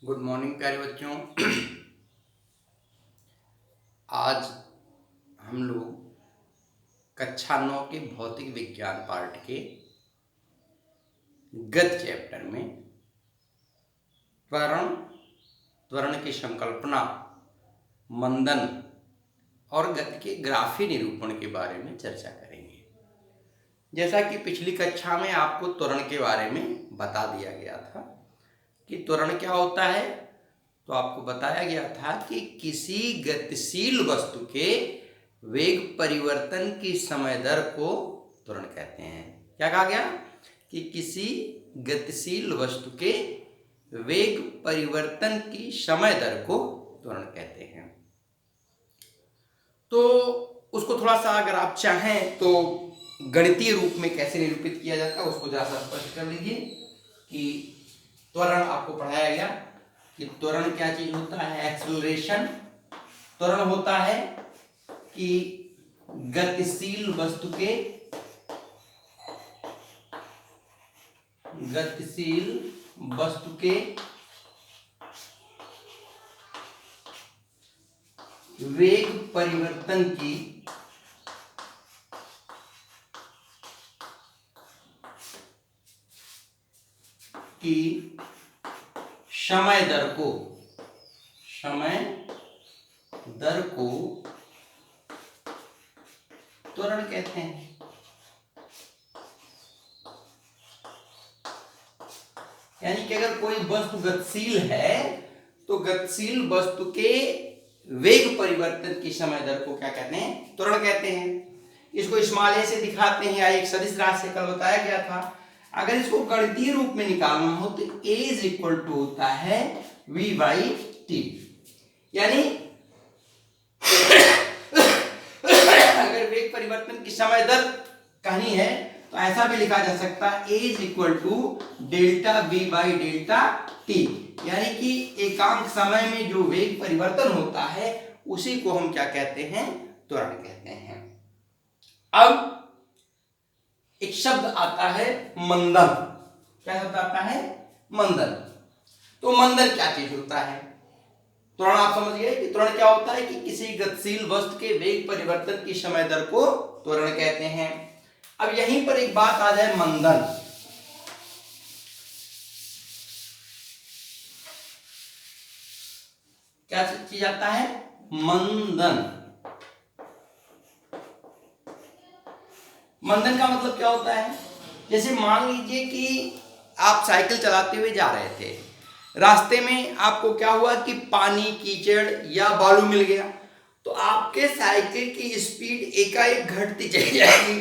Good morning प्यारे बच्चों। आज हम लोग कक्षा 9 के भौतिक विज्ञान पार्ट के गति चैप्टर में त्वरण, त्वरण की संकल्पना, मंदन और गति के ग्राफीय निरूपण के बारे में चर्चा करेंगे। जैसा कि पिछली कक्षा में आपको त्वरण के बारे में बता दिया गया था कि त्वरण क्या होता है, तो आपको बताया गया था कि किसी गतिशील वस्तु के वेग परिवर्तन की समय दर को त्वरण कहते हैं। क्या कहा गया कि किसी गतिशील वस्तु के वेग परिवर्तन की समय दर को त्वरण कहते हैं। तो उसको थोड़ा सा अगर आप चाहें तो गणितीय रूप में कैसे निरूपित किया जाता है उसको जरा सा स्पष्ट कर लीजिए कि त्वरण आपको पढ़ाया गया कि त्वरण क्या चीज होता है। एक्सेलरेशन त्वरण होता है कि गतिशील वस्तु के वेग परिवर्तन की समय दर को त्वरण कहते हैं। यानी कि अगर कोई वस्तु गतिशील है तो गतिशील वस्तु के वेग परिवर्तन की समय दर को क्या कहते हैं, त्वरण कहते हैं। इसको स्मॉल ए से दिखाते हैं, या एक सदिश राशि से कल बताया गया था। अगर इसको गणितीय रूप में निकालना हो तो a इज इक्वल टू होता है v बाई टी। यानी अगर वेग परिवर्तन की समय दर कहनी है तो ऐसा भी लिखा जा सकता है a is equal to delta v by delta T. यानी कि एकांक समय में जो वेग परिवर्तन होता है उसी को हम क्या कहते हैं, त्वरण कहते हैं। अब एक शब्द आता है मंदन। क्या शब्द आता है, मंदन। तो मंदन क्या चीज होता है। त्वरण आप समझ गए कि त्वरण क्या होता है कि किसी गतिशील वस्तु के वेग परिवर्तन की समय दर को त्वरण कहते हैं। अब यहीं पर एक बात आ जाए, मंदन। क्या चीज आता है, मंदन। मंदन का मतलब क्या होता है। जैसे मान लीजिए कि आप साइकिल चलाते हुए जा रहे थे, रास्ते में आपको क्या हुआ कि पानी, कीचड़ या बालू मिल गया, तो आपके साइकिल की स्पीड एकाएक घटती चली जाएगी।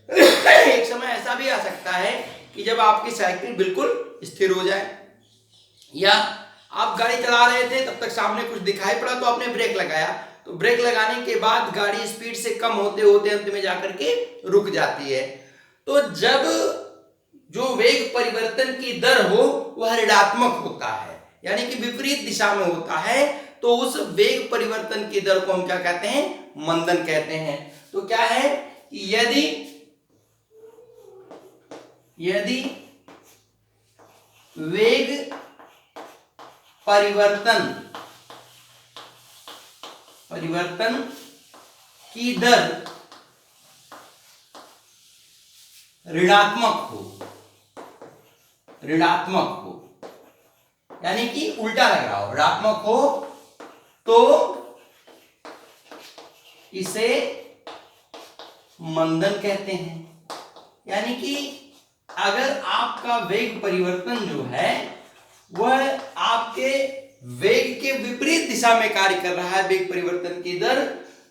एक समय ऐसा भी आ सकता है कि जब आपकी साइकिल बिल्कुल स्थिर हो जाए, या आप गाड़ी चला रहे थे तब तक सामने कुछ दिखाई पड़ा तो आपने ब्रेक लगाया, तो ब्रेक लगाने के बाद गाड़ी स्पीड से कम होते होते अंत में जाकर के रुक जाती है। तो जब जो वेग परिवर्तन की दर हो वह ऋणात्मक होता है, यानी कि विपरीत दिशा में होता है, तो उस वेग परिवर्तन की दर को हम क्या कहते हैं, मंदन कहते हैं। तो क्या है कि यदि वेग परिवर्तन की दर ऋणात्मक हो, यानी कि उल्टा लग रहा हो, ऋणात्मक हो, तो इसे मंदन कहते हैं। यानी कि अगर आपका वेग परिवर्तन जो है वह आपके वेग के विपरीत दिशा में कार्य कर रहा है, वेग परिवर्तन की दर,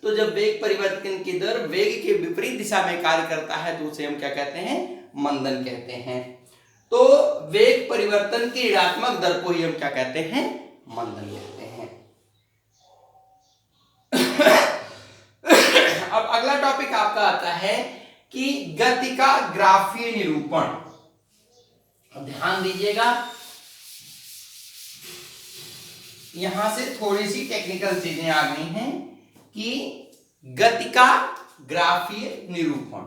तो जब वेग परिवर्तन की दर वेग के विपरीत दिशा में कार्य करता है तो उसे हम क्या कहते हैं, मंदन कहते हैं। तो वेग परिवर्तन की ऋणात्मक दर को ही हम क्या कहते हैं, मंदन कहते हैं। अब अगला टॉपिक आपका आता है कि गति का ग्राफीय निरूपण। ध्यान दीजिएगा, यहां से थोड़ी सी टेक्निकल चीजें आ गई हैं कि गति का ग्राफीय निरूपण।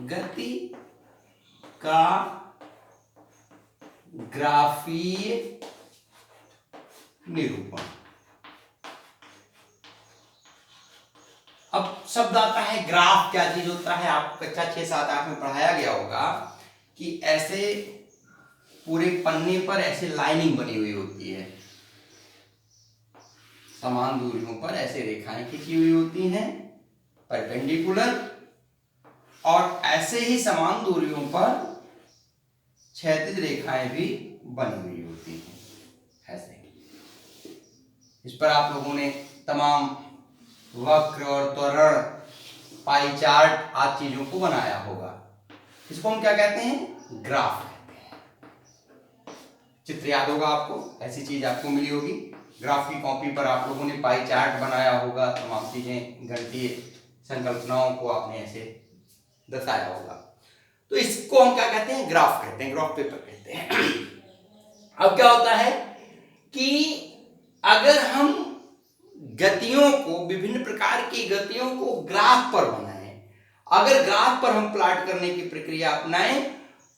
गति का ग्राफीय निरूपण। अब शब्द आता है ग्राफ, क्या चीज होता है? आपको कक्षा 6, 7, 8 में पढ़ाया गया होगा कि ऐसे पूरे पन्ने पर ऐसे लाइनिंग बनी हुई होती है, समान दूरियों पर ऐसे रेखाएं खींची हुई होती हैं परपेंडिकुलर, और ऐसे ही समान दूरियों पर क्षैतिज रेखाएं भी बनी हुई होती हैं ऐसे। इस पर आप लोगों ने तमाम वक्र और त्वरण, पाई चार्ट आदि चीजों को बनाया होगा। इसको हम क्या कहते हैं? ग्राफ कहते हैं। चित्र याद होगा आपको, ऐसी चीज आपको मिली होगी। ग्राफ की कॉपी पर आप लोगों ने पाई चार्ट बनाया होगा, तमाम चीजें, गणितीय संकल्पनाओं को आपने ऐसे दर्शाया होगा। तो इसको हम क्या कहते हैं? ग्राफ कहते हैं, ग्राफ पेपर कहते हैं। अब क्या होता है कि अगर हम गतियों को, विभिन्न प्रकार की गतियों को ग्राफ पर बनाएं, अगर ग्राफ पर हम प्लॉट करने की प्रक्रिया अपनाएं,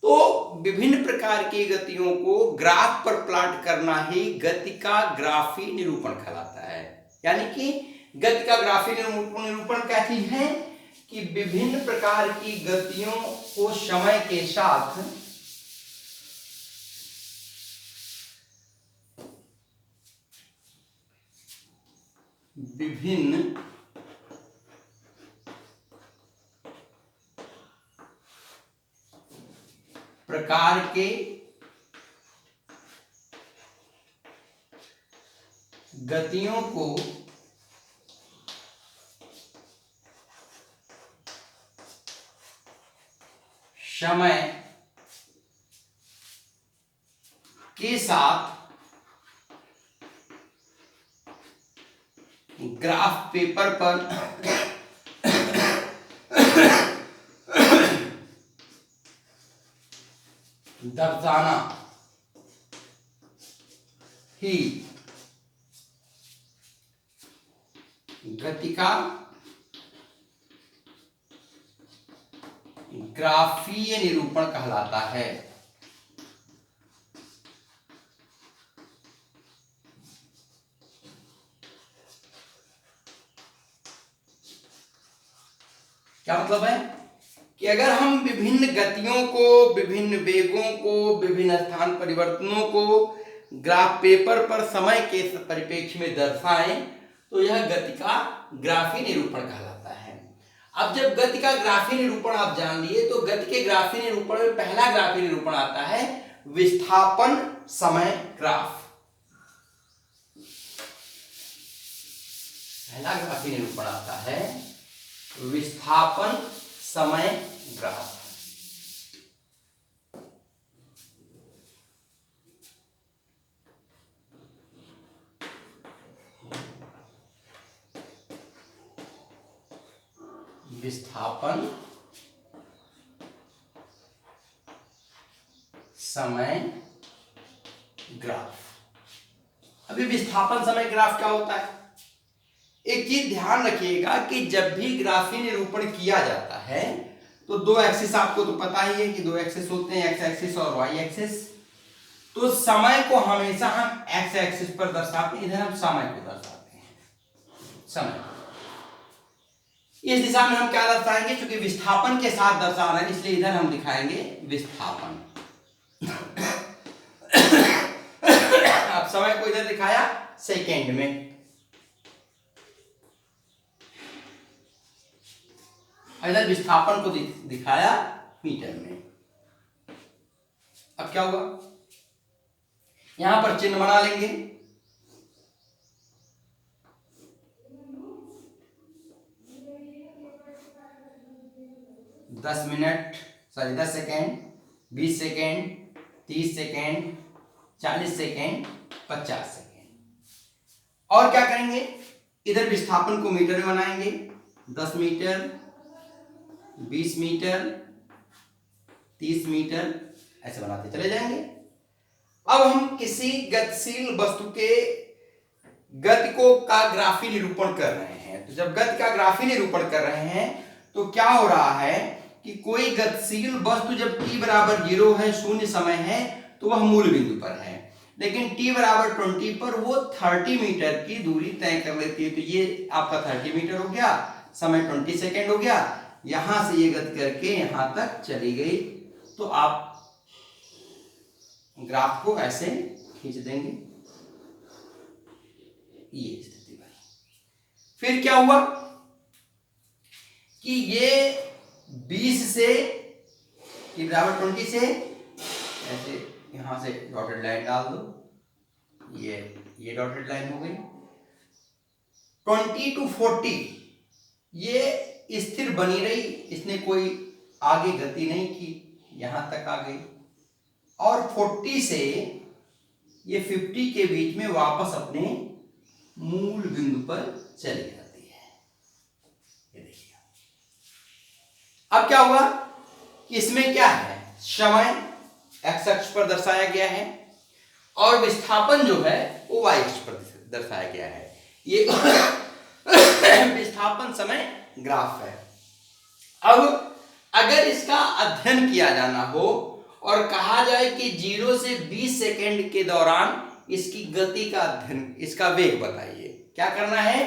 तो विभिन्न प्रकार की गतियों को ग्राफ पर प्लॉट करना ही गति का ग्राफी निरूपण कहलाता है। यानी कि गति का ग्राफी निरूपण क्या चीज है कि विभिन्न प्रकार की गतियों को समय के साथ विभिन्न प्रकार के गतियों को समय के साथ ग्राफ पेपर पर दर्शाना ही गति का ग्राफीय निरूपण कहलाता है। क्या मतलब है कि अगर हम विभिन्न गतियों को, विभिन्न वेगों को, विभिन्न स्थान परिवर्तनों को ग्राफ पेपर पर समय के परिप्रेक्ष्य में दर्शाएं, तो यह गति का ग्राफी निरूपण कहलाता है। अब जब गति का ग्राफी निरूपण आप जान लिए, तो गति के ग्राफी निरूपण में पहला ग्राफी निरूपण आता है विस्थापन समय ग्राफ। पहला ग्राफी निरूपण आता है विस्थापन समय ग्राफ। विस्थापन समय ग्राफ। अभी विस्थापन समय ग्राफ क्या होता है? एक चीज ध्यान रखिएगा कि जब भी ग्राफी निरूपण किया जाता है तो दो एक्सिस, आपको तो पता ही है कि दो एक्सिस होते हैं, एक्स एक्सिस और वाई एक्सिस। तो समय को हमेशा हम एक्स एक्सिस पर दर्शाते हैं, इधर हम समय को दर्शाते हैं, समय। इस दिशा में हम क्या दर्शाएंगे? क्योंकि विस्थापन के साथ दर्शा रहे हैं, इसलिए इधर हम दिखाएंगे विस्थापन। अब समय को इधर दिखाया सेकेंड में, इधर विस्थापन को दिखाया मीटर में। अब क्या होगा? यहां पर चिन्ह बना लेंगे, दस second, 20 second, 30 second, 40 second, 50 second. और क्या करेंगे? इधर विस्थापन को मीटर में बनाएंगे, 10 मीटर, 20 मीटर, 30 मीटर, ऐसे बनाते चले जाएंगे। अब हम किसी गतिशील वस्तु के गति को का ग्राफी निरूपण कर रहे हैं। तो जब गति का ग्राफी निरूपण कर रहे हैं तो क्या हो रहा है कि कोई गतिशील वस्तु जब t बराबर 0 है, शून्य समय है, तो वह मूल बिंदु पर है, लेकिन t बराबर 20 पर वो 30 मीटर की दूरी तय कर लेती है। तो ये आपका 30 मीटर हो गया, समय 20 सेकेंड हो गया, यहां से ये गति करके यहां तक चली गई। तो आप ग्राफ को ऐसे खींच देंगे, ये स्थिति बनी। फिर क्या हुआ कि ये 20 से t बराबर 20 से ऐसे यहां से डॉटेड लाइन डाल दो, ये डॉटेड लाइन हो गई। 20 to 40 ये स्थिर बनी रही, इसने कोई आगे गति नहीं की, यहां तक आ गई। और 40 से ये 50 के बीच में वापस अपने मूल बिंदु पर चली जाती है। ये देखिए अब क्या हुआ कि इसमें क्या है, समय x अक्ष पर दर्शाया गया है और विस्थापन जो है वो y अक्ष पर दर्शाया गया है। ये विस्थापन समय ग्राफ है। अब अगर इसका अध्ययन किया जाना हो और कहा जाए कि 0 से 20 सेकेंड के दौरान इसकी गति का अध्ययन, इसका वेग बताइए, क्या करना है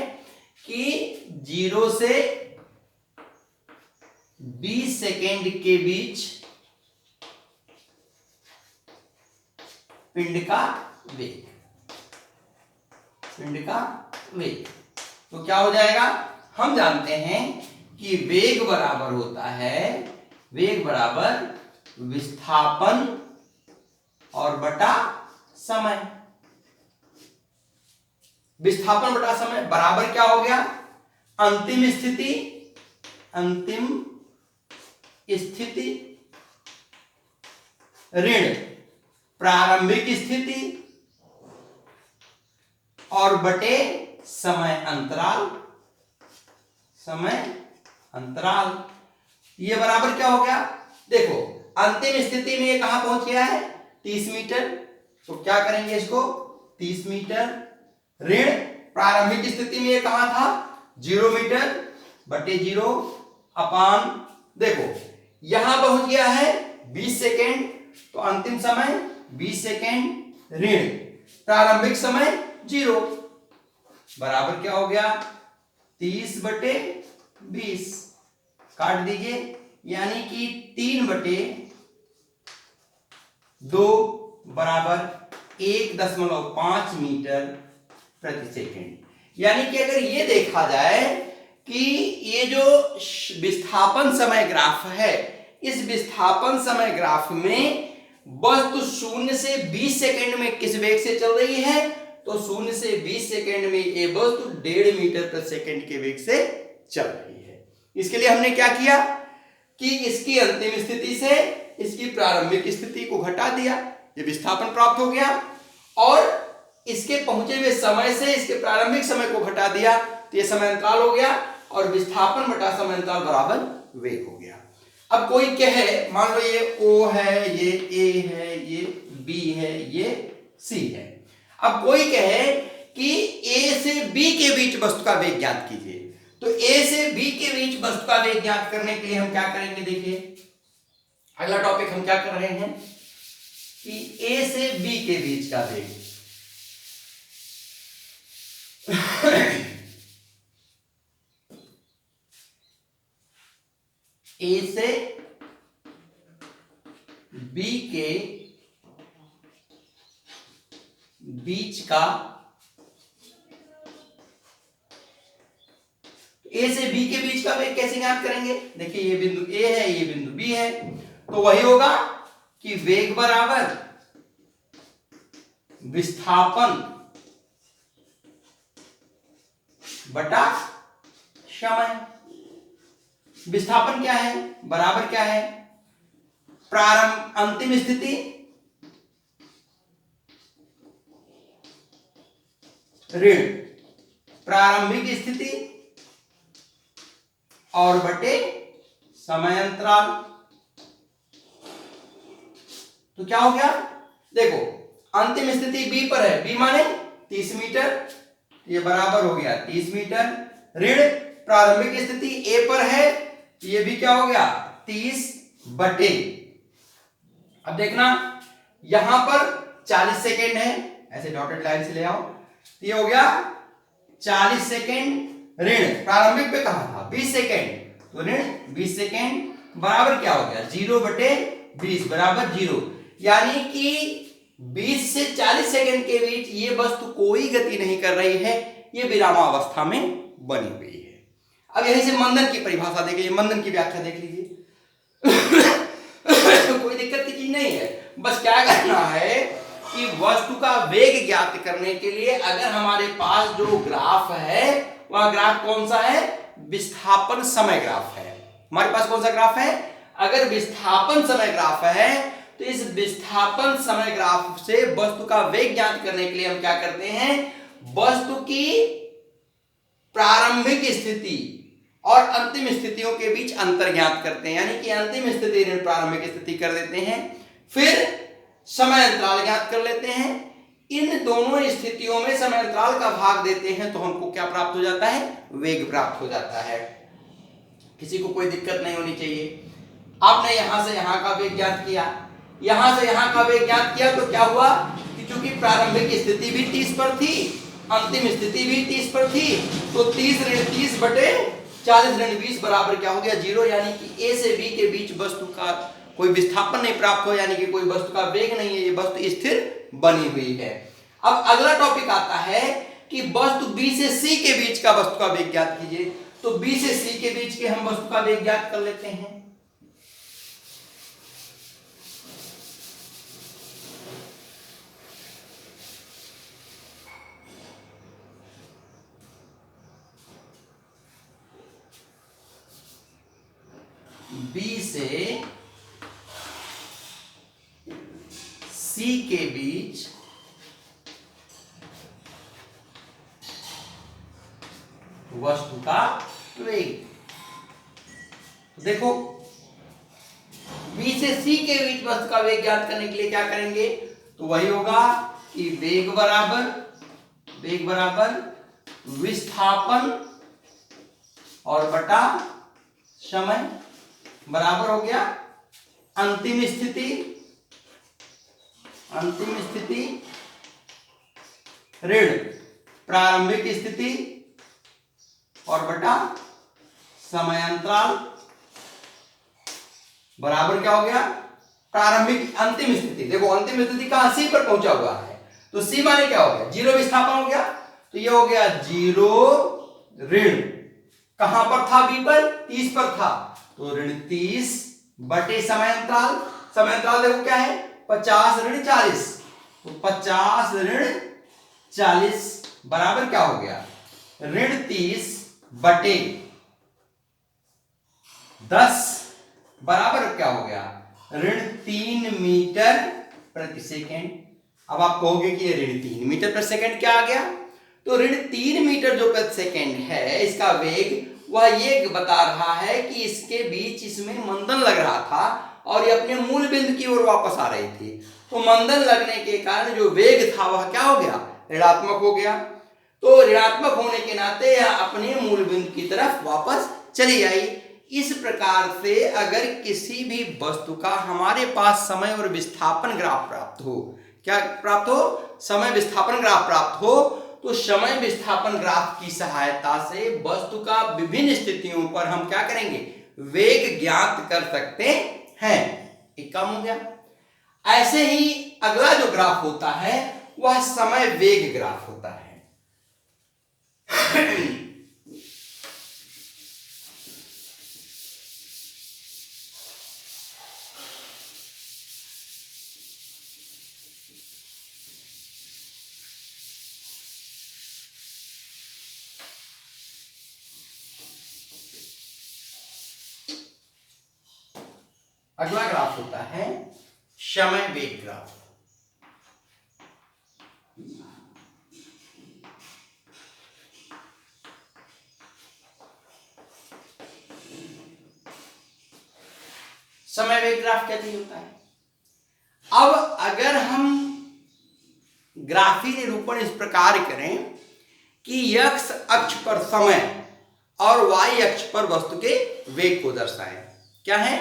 कि 0 से 20 सेकेंड के बीच पिंड का वेग, तो क्या हो जाएगा, हम जानते हैं कि वेग बराबर होता है, वेग बराबर विस्थापन और बटा समय। विस्थापन बटा समय बराबर क्या हो गया, अंतिम स्थिति ऋण प्रारंभिक स्थिति और बटे समय अंतराल। ये बराबर क्या हो गया, देखो अंतिम स्थिति में ये कहां पहुंच गया है 30 मीटर, तो क्या करेंगे इसको 30 मीटर ऋण प्रारंभिक स्थिति में ये कहां था 0 मीटर बटे 0 अपान, देखो यहां पहुंच गया है 20 सेकेंड, तो अंतिम समय 20 सेकेंड ऋण प्रारंभिक समय 0 बराबर क्या हो गया 30 बटे 20, काट दीजिए, यानी कि 3 बटे 2 बराबर 1.5 मीटर प्रति सेकेंड। यानी कि अगर ये देखा जाए कि ये जो विस्थापन समय ग्राफ है, इस विस्थापन समय ग्राफ में वस्तु 0 से 20 सेकेंड में किस वेग से चल रही है, तो 0 से 20 सेकेंड में ये वस्तु 1.5 मीटर प्रति सेकेंड के वेग से चल रही है। इसके लिए हमने क्या किया कि इसकी अंतिम स्थिति से इसकी प्रारंभिक स्थिति को घटा दिया, ये विस्थापन प्राप्त हो गया, और इसके पहुंचे हुए समय से इसके प्रारंभिक समय को घटा दिया, तो ये समय अंतराल हो गया, और विस्थापन बटा समय अंतराल बराबर वेग हो गया। अब कोई कहे, मान लो ये O है, ये A है, ये B है, ये C है। अब कोई कहे कि A से B के बीच वस्तु का वेग ज्ञात कीजिए, तो A से B के बीच वस्तु का वेग ज्ञात करने के लिए हम क्या करेंगे, देखिए अगला टॉपिक हम क्या कर रहे हैं कि A से B के बीच का वेग A से B के बीच का, A से B के बीच का वेग कैसे ज्ञात करेंगे, देखिए ये बिंदु A है, ये बिंदु B है, तो वही होगा कि वेग बराबर विस्थापन बटा समय। विस्थापन क्या है, बराबर क्या है, प्रारंभ अंतिम स्थिति ऋण प्रारंभिक स्थिति और बटे समय अंतराल। तो क्या हो गया, देखो अंतिम स्थिति B पर है, B माने 30 मीटर, ये बराबर हो गया 30 मीटर, ऋण प्रारंभिक स्थिति A पर है, ये भी क्या हो गया 30 बटे, अब देखना यहां पर 40 सेकेंड है, ऐसे डॉटेड लाइन से ले आओ, ये हो गया 40 सेकेंड ऋण प्रारंभिक पे कहा था 20 सेकेंड, तो ऋण 20 सेकेंड बराबर क्या हो गया 0/20 बराबर 0, यानी कि 20 से 40 सेकेंड के बीच ये वस्तु कोई गति नहीं कर रही है, ये विरामावस्था में बनी हुई है। अब यहीं से मंदन की परिभाषा देख लीजिए, मंदन की व्याख्या देख लीजिए। कोई दिक्कत की चीज नहीं है, बस क्या करना है कि वस्तु का वेग ज्ञात करने के लिए अगर हमारे पास जो ग्राफ है वह ग्राफ कौन सा है, विस्थापन समय ग्राफ है। हमारे पास कौन सा ग्राफ है, अगर विस्थापन समय ग्राफ है तो इस विस्थापन समय ग्राफ से वस्तु का वेग ज्ञात करने के लिए हम क्या करते हैं, वस्तु की प्रारंभिक स्थिति और अंतिम स्थितियों के बीच अंतर ज्ञात करते हैं, यानी कि अंतिम स्थिति ऋण प्रारंभिक स्थिति कर देते हैं, फिर समय अंतराल ज्ञात कर लेते हैं, इन दोनों स्थितियों में समय अंतराल का भाग देते हैं तो हमको क्या प्राप्त हो जाता है, वेग प्राप्त हो जाता है। किसी को कोई दिक्कत नहीं होनी चाहिए। आपने यहां से यहां का वेग ज्ञात किया, यहां से यहां का वेग ज्ञात किया, तो क्या हुआ कि चूंकि प्रारंभिक स्थिति भी 30 पर थी, अंतिम स्थिति भी 30 पर थी, तो 30 ऋण 30/40 ऋण 20 बराबर क्या हो गया 0, यानी कि ए से बी के बीच वस्तु का कोई विस्थापन नहीं प्राप्त हो, यानी कि कोई वस्तु का वेग नहीं है, ये वस्तु स्थिर बनी हुई है। अब अगला टॉपिक आता है कि वस्तु बी से सी के बीच का वस्तु का वेग ज्ञात कीजिए, तो बी से सी के बीच के हम वस्तु का वेग ज्ञात कर लेते हैं। बी से सी के बीच वस्तु का वेग, देखो बी से सी के बीच वस्तु का वेग ज्ञात करने के लिए क्या करेंगे, तो वही होगा कि वेग बराबर विस्थापन और बटा समय बराबर हो गया अंतिम स्थिति ऋण प्रारंभिक स्थिति और बटा समय अंतराल बराबर क्या हो गया प्रारंभिक अंतिम स्थिति। देखो अंतिम स्थिति कहां सी पर पहुंचा हुआ है, तो सी माने क्या हो गया 0 विस्थापन हो गया, तो ये हो गया 0 ऋण कहां पर था, बी पर 30 पर था, तो ऋण 30 बटे समय अंतराल देखो क्या है 50 ऋण 40, तो 50 ऋण 40 बराबर क्या हो गया ऋण 30 बटे 10 बराबर क्या हो गया ऋण 3 मीटर प्रति सेकेंड। अब आप कहोगे कि ये ऋण 3 मीटर प्रति सेकेंड क्या आ गया, तो ऋण 3 मीटर जो प्रति सेकेंड है इसका वेग वह ये बता रहा है कि इसके बीच इसमें मंदन लग रहा था और ये अपने मूल बिंदु की ओर वापस आ रही थी, तो मंदन लगने के कारण जो वेग था वह क्या हो गया ऋणात्मक हो गया, तो ऋणात्मक होने के नाते यह अपने मूल बिंदु की तरफ वापस चली आई। इस प्रकार से अगर किसी भी वस्तु का हमारे पास समय और विस्थापन ग्राफ प्राप्त हो, क्या प्राप्त हो समय विस्थापन ग्राफ प्राप्त हो, तो समय विस्थापन ग्राफ की सहायता से वस्तु का विभिन्न स्थितियों पर हम क्या करेंगे वेग ज्ञात कर सकते हैं। एक काम हो गया। ऐसे ही अगला जो ग्राफ होता है वह समय वेग ग्राफ होता है। अगला ग्राफ होता है समय वेग ग्राफ। समय वेग ग्राफ क्या चीज होता है। अब अगर हम ग्राफी निरूपण इस प्रकार करें कि x अक्ष पर समय और y अक्ष पर वस्तु के वेग को दर्शाएं, क्या है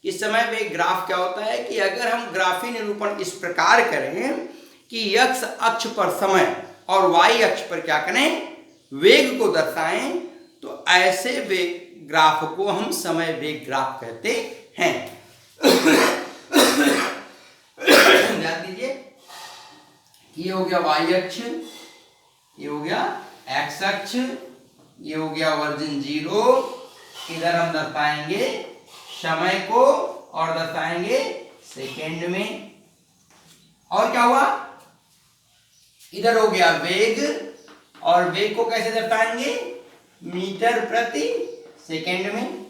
कि समय वेग ग्राफ क्या होता है कि अगर हम ग्राफी निरूपण इस प्रकार करें कि x अक्ष पर समय और y अक्ष पर क्या करें, वेग को दर्शाएं, तो ऐसे वेग ग्राफ को हम समय वेग ग्राफ कहते हैं। ध्यान दीजिए, ये हो गया y अक्ष, ये हो गया x अक्ष, ये हो गया वर्जिन 0। इधर हम दर्शाएंगे समय को और दर्शाएंगे सेकेंड में। और क्या हुआ, इधर हो गया वेग, और वेग को कैसे दर्शाएंगे, मीटर प्रति सेकेंड में।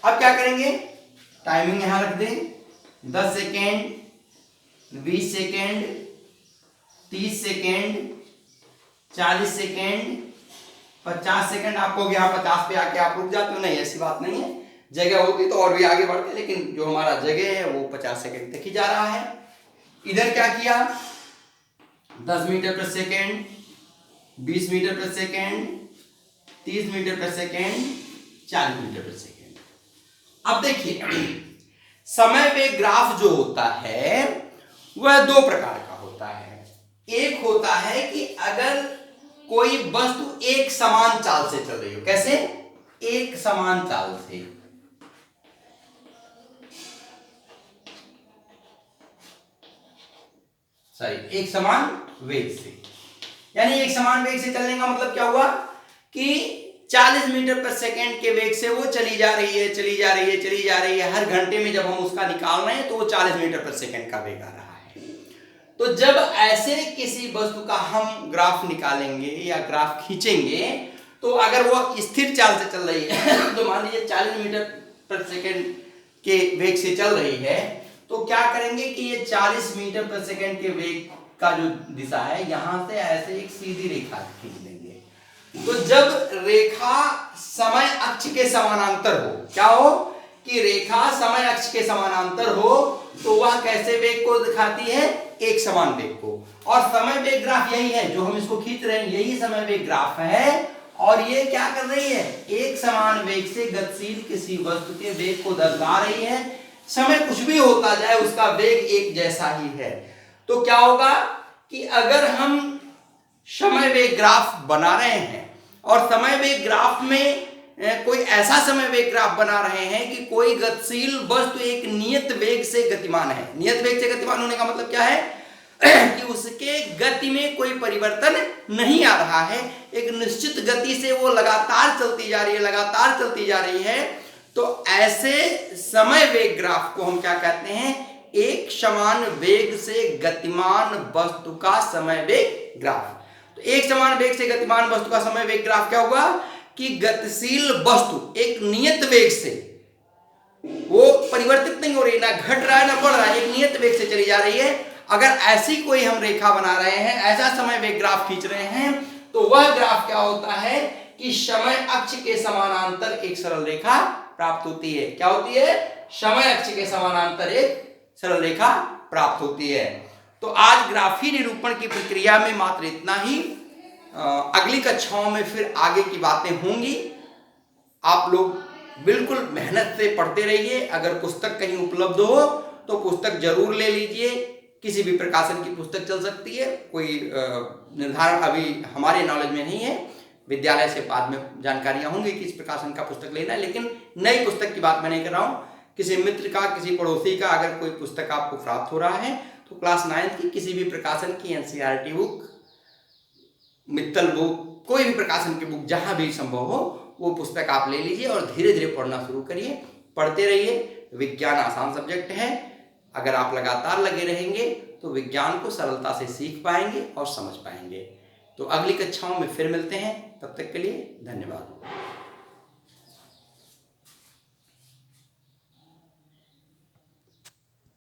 अब क्या करेंगे, टाइमिंग यहां रख दें, 10 second, 20 second, 30 second, 40 second, 50 second. आपको यहाँ 50 पे आके आप रुक जाते हो, नहीं ऐसी बात नहीं है, जगह होती तो और भी आगे बढ़ते, लेकिन जो हमारा जगह है वो 50 सेकेंड तक ही जा रहा है। इधर क्या किया, 10 मीटर प्रति सेकेंड, 20 मीटर प्रति सेकेंड, 30 मीटर प्रति सेकेंड, 40 मीटर प्रति सेकेंड। अब देखिए, समय वेग ग्राफ जो होता है वह दो प्रकार का होता है। एक होता है कि अगर कोई वस्तु एक समान चाल से चल रही हो, कैसे, एक समान चाल से, सॉरी एक समान वेग से, यानी एक समान वेग से चलने का मतलब क्या हुआ कि 40 मीटर प्रति सेकेंड के वेग से वो चली जा रही है, चली जा रही है, चली जा रही है। हर घंटे में जब हम उसका निकाल रहे हैं तो वो 40 मीटर प्रति सेकेंड का वेग आ रहा है। तो जब ऐसे किसी वस्तु का हम ग्राफ निकालेंगे या ग्राफ खींचेंगे, तो अगर वो स्थिर चाल से चल रही है तो मान लीजिए 40 मीटर प्रति सेकेंड के वेग से चल रही है, तो क्या करेंगे कि ये 40 मीटर प्रति सेकेंड के वेग का जो दिशा है, यहां से ऐसे एक सीधी रेखा खींच लेंगे। तो जब रेखा समय अक्ष के समानांतर हो, क्या हो कि रेखा समय अक्ष के समानांतर हो, तो वह कैसे वेग को दिखाती है, एक समान वेग को। और समय वेग ग्राफ यही है जो हम इसको खींच रहे हैं, यही समय वेग ग्राफ है। और ये क्या कर रही है, एक समान वेग से गतिशील किसी वस्तु के वेग को दर्शा रही है। समय कुछ भी होता जाए उसका वेग एक जैसा ही है। तो क्या होगा कि अगर हम समय वेग ग्राफ बना रहे हैं और समय वेग ग्राफ में कोई ऐसा समय वेग ग्राफ बना रहे हैं कि कोई गतिशील वस्तु एक नियत वेग से गतिमान है। नियत वेग से गतिमान होने का मतलब क्या है कि उसके गति में कोई परिवर्तन नहीं आ रहा है, एक निश्चित गति से वो लगातार चलती जा रही है, लगातार चलती जा रही है। तो ऐसे समय वेग ग्राफ को हम क्या कहते हैं, एक समान वेग से गतिमान वस्तु का समय वेग ग्राफ। तो एक समान वेग से गतिमान वस्तु का समय वेग ग्राफ क्या होगा कि गतिशील वस्तु एक नियत वेग से, वो परिवर्तित नहीं हो रही, ना घट रहा है ना बढ़ रहा है, एक नियत वेग से चली जा रही है। अगर ऐसी कोई हम रेखा बना रहे हैं, ऐसा समय वेग ग्राफ खींच रहे हैं, तो वह ग्राफ क्या होता है कि समय अक्ष के समानांतर एक सरल रेखा प्राप्त होती है। क्या होती है, समय अक्ष के समानांतर एक सरल रेखा प्राप्त होती है। तो आज ग्राफी निरूपण की प्रक्रिया में मात्र इतना ही। अगली कक्षाओं में फिर आगे की बातें होंगी। आप लोग बिल्कुल मेहनत से पढ़ते रहिए। अगर पुस्तक कहीं उपलब्ध हो तो पुस्तक जरूर ले लीजिए। किसी भी प्रकाशन की पुस्तक चल सकती है, कोई निर्धारण अभी हमारे नॉलेज में नहीं है, विद्यालय से बाद में जानकारियां होंगी कि इस प्रकाशन का पुस्तक लेना है। लेकिन नई पुस्तक की बात मैं नहीं कर रहा हूँ। किसी मित्र का, किसी पड़ोसी का अगर कोई पुस्तक आपको प्राप्त हो रहा है तो क्लास 9 की किसी भी प्रकाशन की NCERT बुक, मित्तल बुक, कोई भी प्रकाशन की बुक जहाँ भी संभव हो वो पुस्तक आप ले लीजिए और धीरे धीरे पढ़ना शुरू करिए, पढ़ते रहिए। विज्ञान आसान सब्जेक्ट है। अगर आप लगातार लगे रहेंगे तो विज्ञान को सरलता से सीख पाएंगे और समझ पाएंगे। तो अगली कक्षाओं में फिर मिलते हैं। तब तक के लिए धन्यवाद।